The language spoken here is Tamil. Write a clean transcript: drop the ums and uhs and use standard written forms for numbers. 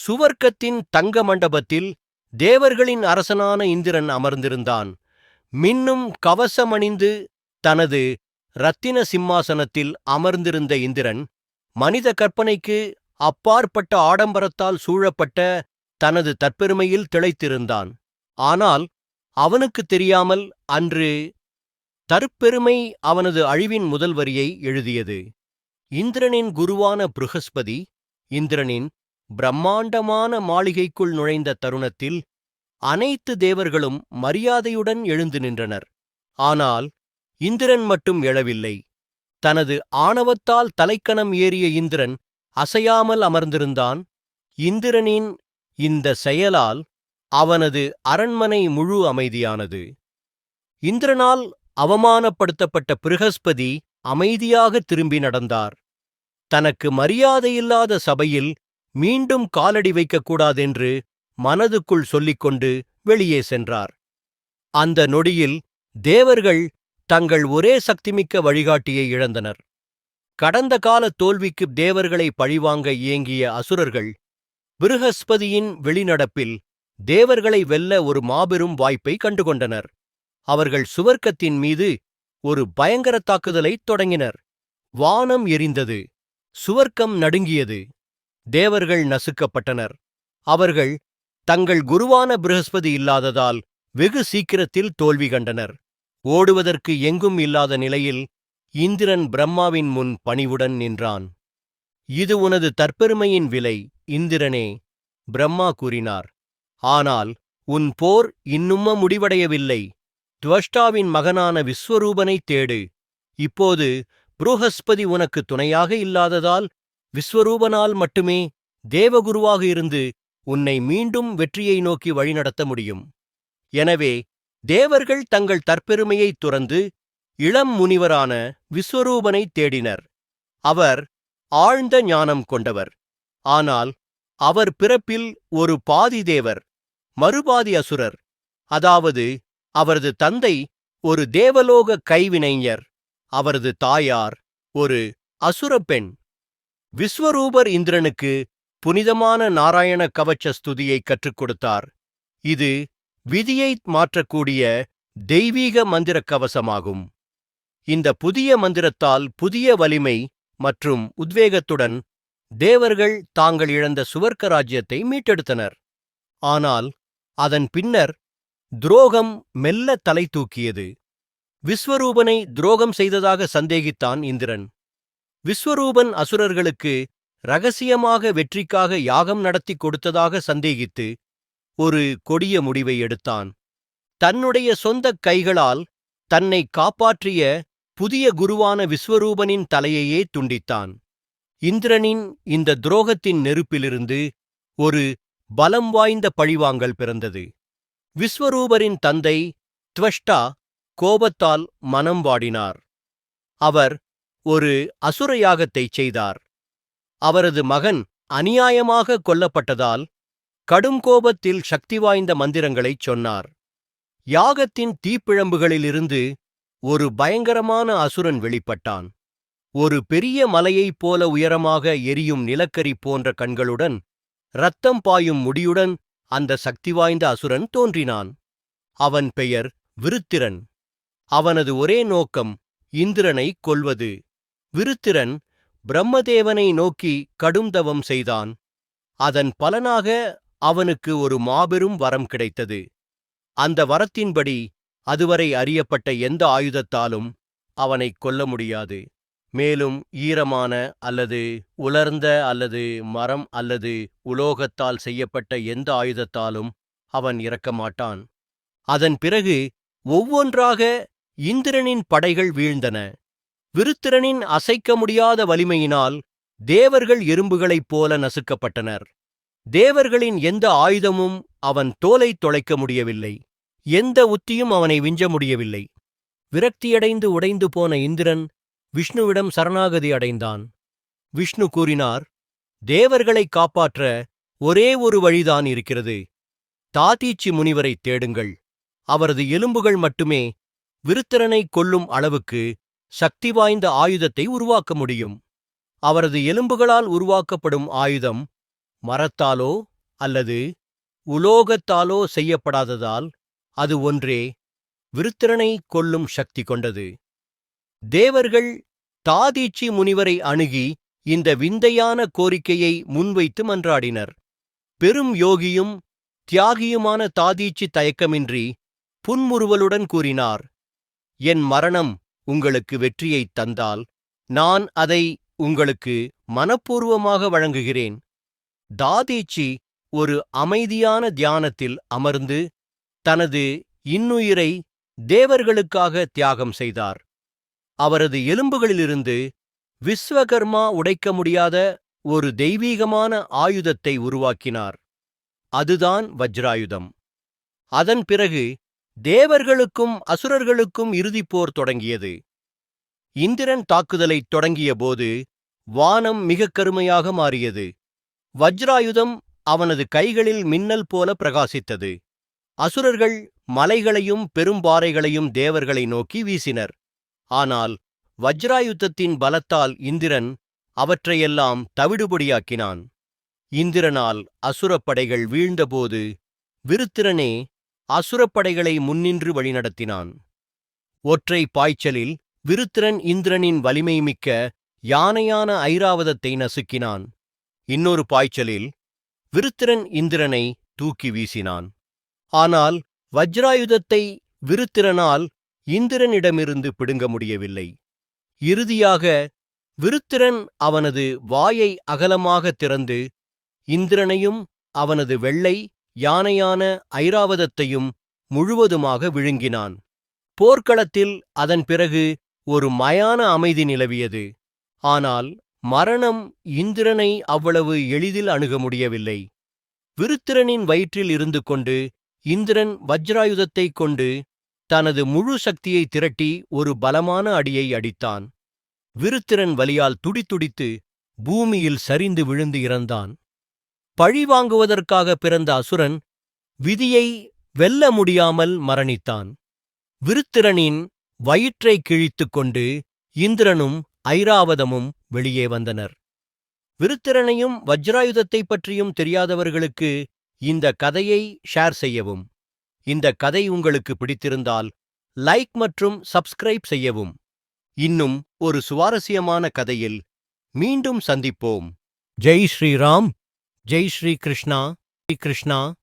சுவர்க்கத்தின் தங்க மண்டபத்தில் தேவர்களின் அரசனான இந்திரன் அமர்ந்திருந்தான். மின்னும் கவசமணிந்து தனது இரத்தின சிம்மாசனத்தில் அமர்ந்திருந்த இந்திரன், மனித கற்பனைக்கு அப்பாற்பட்ட ஆடம்பரத்தால் சூழப்பட்ட தனது தற்பெருமையில் திளைத்திருந்தான். ஆனால் அவனுக்கு தெரியாமல் அன்று தற்பெருமை அவனது அழிவின் முதல் வரியை எழுதியது. இந்திரனின் குருவான ப்ருஹஸ்பதி இந்திரனின் பிரம்மாண்டமான மாளிகைக்குள் நுழைந்த தருணத்தில் அனைத்து தேவர்களும் மரியாதையுடன் எழுந்து நின்றனர். ஆனால் இந்திரன் மட்டும் எழவில்லை. தனது ஆணவத்தால் தலைக்கணம் ஏறிய இந்திரன் அசையாமல் அமர்ந்திருந்தான். இந்திரனின் இந்த செயலால் அவனது அரண்மனை முழு அமைதியானது. இந்திரனால் அவமானப்படுத்தப்பட்ட ப்ருஹஸ்பதி அமைதியாக திரும்பி நடந்தார். தனக்கு மரியாதையில்லாத சபையில் மீண்டும் காலடி வைக்கக்கூடாதென்று மனதுக்குள் சொல்லிக்கொண்டு வெளியே சென்றார். அந்த நொடியில் தேவர்கள் தங்கள் ஒரே சக்திமிக்க வழிகாட்டியை இழந்தனர். கடந்த கால தோல்விக்கு தேவர்களை பழிவாங்க இயங்கிய அசுரர்கள் ப்ருஹஸ்பதியின் வெளிநடப்பில் தேவர்களை வெல்ல ஒரு மாபெரும் வாய்ப்பை கண்டுகொண்டனர். அவர்கள் சுவர்க்கத்தின் மீது ஒரு பயங்கர தாக்குதலைத் தொடங்கினர். வானம் எரிந்தது. சுவர்க்கம் நடுங்கியது. தேவர்கள் நசுக்கப்பட்டனர். அவர்கள் தங்கள் குருவான ப்ருஹஸ்பதி இல்லாததால் வெகு சீக்கிரத்தில் தோல்வி கண்டனர். ஓடுவதற்கு எங்கும் இல்லாத நிலையில் இந்திரன் பிரம்மாவின் முன் பணிவுடன் நின்றான். இது உனது தற்பெருமையின் விலை, இந்திரனே, பிரம்மா கூறினார். ஆனால் உன் போர் இன்னும் முடிவடையவில்லை. துவஷ்டாவின் மகனான விஸ்வரூபனை தேடு. இப்போது ப்ருஹஸ்பதி உனக்கு துணையாக இல்லாததால் விஸ்வரூபனால் மட்டுமே தேவகுருவாக இருந்து உன்னை மீண்டும் வெற்றியை நோக்கி வழிநடத்த முடியும். எனவே தேவர்கள் தங்கள் தற்பெருமையைத் துறந்து இளம் முனிவரான விஸ்வரூபனை தேடினர். அவர் ஆழ்ந்த ஞானம் கொண்டவர். ஆனால் அவர் பிறப்பில் ஒரு பாதி தேவர், மறுபாதி அசுரர். அதாவது அவரது தந்தை ஒரு தேவலோக கைவினைஞர், அவரது தாயார் ஒரு அசுர பெண். விஸ்வரூபர் இந்திரனுக்கு புனிதமான நாராயண கவச்ச ஸ்துதியை கற்றுக் கொடுத்தார். இது விதியை மாற்றக்கூடிய தெய்வீக மந்திர கவசமாகும். இந்த புதிய மந்திரத்தால் புதிய வலிமை மற்றும் உத்வேகத்துடன் தேவர்கள் தாங்கள் இழந்த சுவர்க்க ராஜ்யத்தை மீட்டெடுத்தனர். ஆனால் அதன் பின்னர் துரோகம் மெல்ல தலை தூக்கியது. விஸ்வரூபனை துரோகம் செய்ததாக சந்தேகித்தான் இந்திரன். விஸ்வரூபன் அசுரர்களுக்கு இரகசியமாக வெற்றிக்காக யாகம் நடத்தி கொடுத்ததாக சந்தேகித்து ஒரு கொடிய முடிவை எடுத்தான். தன்னுடைய சொந்தக் கைகளால் தன்னை காப்பாற்றிய புதிய குருவான விஸ்வரூபனின் தலையையே துண்டித்தான். இந்திரனின் இந்த துரோகத்தின் நெருப்பிலிருந்து ஒரு பலம் வாய்ந்த பழிவாங்கல் பிறந்தது. விஸ்வரூபரின் தந்தை துவஷ்டா கோபத்தால் மனம் வாடினார். அவர் ஒரு அசுர யாகத்தைச் செய்தார். அவரது மகன் அநியாயமாக கொல்லப்பட்டதால் கடும் கோபத்தில் சக்தி வாய்ந்த மந்திரங்களைச் சொன்னார். யாகத்தின் தீப்பிழம்புகளிலிருந்து ஒரு பயங்கரமான அசுரன் வெளிப்பட்டான். ஒரு பெரிய மலையைப் போல உயரமாக எரியும் நிலக்கரி போன்ற கண்களுடன் இரத்தம் பாயும் முடியுடன் அந்த சக்தி வாய்ந்த அசுரன் தோன்றினான். அவன் பெயர் விருத்திரன். அவனது ஒரே நோக்கம் இந்திரனை கொல்வது. விருத்திரன் பிரம்மதேவனை நோக்கி கடும் தவம் செய்தான். அதன் பலனாக அவனுக்கு ஒரு மாபெரும் வரம் கிடைத்தது. அந்த வரத்தின்படி அதுவரை அறியப்பட்ட எந்த ஆயுதத்தாலும் அவனைக் கொல்ல முடியாது. மேலும் ஈரமான அல்லது உலர்ந்த அல்லது மரம் அல்லது உலோகத்தால் செய்யப்பட்ட எந்த ஆயுதத்தாலும் அவன் இறக்க மாட்டான். அதன் பிறகு ஒவ்வொன்றாக இந்திரனின் படைகள் வீழ்ந்தன. விருத்திரனின் அசைக்க முடியாத வலிமையினால் தேவர்கள் எறும்புகளைப் போல நசுக்கப்பட்டனர். தேவர்களின் எந்த ஆயுதமும் அவன் தோலைத் தொலைக்க முடியவில்லை. எந்த உத்தியும் அவனை விஞ்ச முடியவில்லை. விரக்தியடைந்து உடைந்து போன இந்திரன் விஷ்ணுவிடம் சரணாகதி அடைந்தான். விஷ்ணு கூறினார், தேவர்களைக் காப்பாற்ற ஒரே ஒரு வழிதான் இருக்கிறது. தாதீச்சி முனிவரைத் தேடுங்கள். அவரது எலும்புகள் மட்டுமே விருத்திரனைக் கொல்லும் அளவுக்கு சக்தி வாய்ந்த ஆயுதத்தை உருவாக்க முடியும். அவரது எலும்புகளால் உருவாக்கப்படும் ஆயுதம் மரத்தாலோ அல்லது உலோகத்தாலோ செய்யப்படாததால் அது ஒன்றே விருத்திரனை கொல்லும் சக்தி கொண்டது. தேவர்கள் தாதீச்சி முனிவரை அணுகி இந்த விந்தையான கோரிக்கையை முன்வைத்து மன்றாடினர். பெரும் யோகியும் தியாகியுமான தாதீச்சி தயக்கமின்றி புன்முறுவலுடன் கூறினார், என் மரணம் உங்களுக்கு வெற்றியைத் தந்தால் நான் அதை உங்களுக்கு மனப்பூர்வமாக வழங்குகிறேன். தாதீச்சி ஒரு அமைதியான தியானத்தில் அமர்ந்து தனது இன்னுயிரை தேவர்களுக்காக தியாகம் செய்தார். அவரது எலும்புகளிலிருந்து விஸ்வகர்மா உடைக்க முடியாத ஒரு தெய்வீகமான ஆயுதத்தை உருவாக்கினார். அதுதான் வஜ்ராயுதம். அதன் பிறகு தேவர்களுக்கும் அசுரர்களுக்கும் இறுதிப்போர் தொடங்கியது. இந்திரன் தாக்குதலைத் தொடங்கியபோது வானம் மிகக் கருமையாக மாறியது. வஜ்ராயுதம் அவனது கைகளில் மின்னல் போல பிரகாசித்தது. அசுரர்கள் மலைகளையும் பெரும்பாறைகளையும் தேவர்களை நோக்கி வீசினர். ஆனால் வஜ்ராயுதத்தின் பலத்தால் இந்திரன் அவற்றையெல்லாம் தவிடுபொடியாக்கினான். இந்திரனால் அசுரப்படைகள் வீழ்ந்தபோது விருத்திரனே அசுரப்படைகளை முன்னின்று வழிநடத்தினான். ஒற்றை பாய்ச்சலில் விருத்திரன் இந்திரனின் வலிமை மிக்க யானையான ஐராவதத்தை நசுக்கினான். இன்னொரு பாய்ச்சலில் விருத்திரன் இந்திரனை தூக்கி வீசினான். ஆனால் வஜ்ராயுதத்தை விருத்திரனால் இந்திரனிடமிருந்து பிடுங்க முடியவில்லை. இறுதியாக விருத்திரன் அவனது வாயை அகலமாக திறந்து இந்திரனையும் அவனது வெள்ளை யானையான ஐராவதத்தையும் முழுவதுமாக விழுங்கினான். போர்க்களத்தில் அதன் பிறகு ஒரு மயான அமைதி நிலவியது. ஆனால் மரணம் இந்திரனை அவ்வளவு எளிதில் அணுக முடியவில்லை. விருத்திரனின் வயிற்றில் இருந்து கொண்டு இந்திரன் வஜ்ராயுதத்தைக் கொண்டு தனது முழு சக்தியை திரட்டி ஒரு பலமான அடியை அடித்தான். விருத்திரன் வலியால் துடித்துடித்து பூமியில் சரிந்து விழுந்து இறந்தான். பழிவாங்குவதற்காக பிறந்த அசுரன் விதியை வெல்ல முடியாமல் மரணித்தான். விருத்திரனின் வயிற்றை கிழித்துக் கொண்டு இந்திரனும் ஐராவதமும் வெளியே வந்தனர். விருத்திரனையும் வஜ்ராயுதத்தைப் பற்றியும் தெரியாதவர்களுக்கு இந்த கதையை ஷேர் செய்யவும். இந்த கதை உங்களுக்கு பிடித்திருந்தால் லைக் மற்றும் சப்ஸ்கிரைப் செய்யவும். இன்னும் ஒரு சுவாரஸ்யமான கதையில் மீண்டும் சந்திப்போம். ஜெய் ஸ்ரீராம். ஜெய் ஸ்ரீ கிருஷ்ணா.